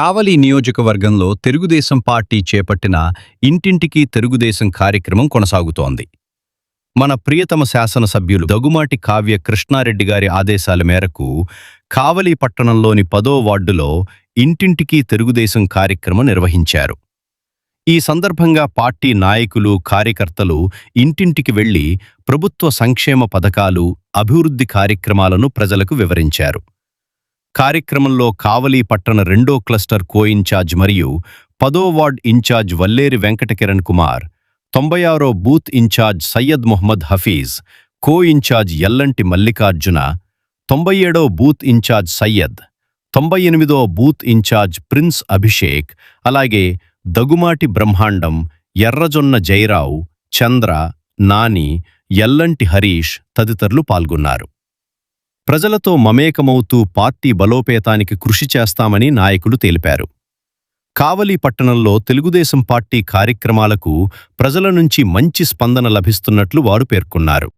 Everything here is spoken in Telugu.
కావలి నియోజకవర్గంలో తెలుగుదేశం పార్టీ చేపట్టిన ఇంటింటికి తెలుగుదేశం కార్యక్రమం కొనసాగుతోంది. మన ప్రియతమ శాసనసభ్యులు దగుమాటి కావ్య కృష్ణారెడ్డి గారి ఆదేశాల మేరకు కావలి పట్టణంలోని 10వ వార్డులో ఇంటింటికి తెలుగుదేశం కార్యక్రమం నిర్వహించారు. ఈ సందర్భంగా పార్టీ నాయకులు, కార్యకర్తలు ఇంటింటికి వెళ్లి ప్రభుత్వ సంక్షేమ పథకాలు, అభివృద్ధి కార్యక్రమాలను ప్రజలకు వివరించారు. కార్యక్రమంలో కావలి పట్టణ 2వ క్లస్టర్ కో-ఇన్ఛార్జ్ మరియు 10వ వార్డ్ ఇన్ఛార్జ్ వల్లేరి వెంకట కిరణ్ కుమార్, 96వ booth in charge Syed Mohammed Hafeez, co in charge Yallanti Mallikarjuna, 97వ బూత్ ఇన్ఛార్జ్ సయ్యద్, 98వ బూత్ ఇన్ఛార్జ్ ప్రిన్స్ అభిషేక్, అలాగే దగుమాటి బ్రహ్మాండం, ఎర్రజొన్న జైరావు, చంద్ర, నాని, యల్లంటి హరీష్ తదితరులు పాల్గొన్నారు. ప్రజలతో మమేకమవుతూ పార్టీ బలోపేతానికి కృషి చేస్తామని నాయకులు తెలిపారు. కావలి పట్టణంలో తెలుగుదేశం పార్టీ కార్యక్రమాలకు ప్రజల నుంచి మంచి స్పందన లభిస్తున్నట్లు వారు పేర్కొన్నారు.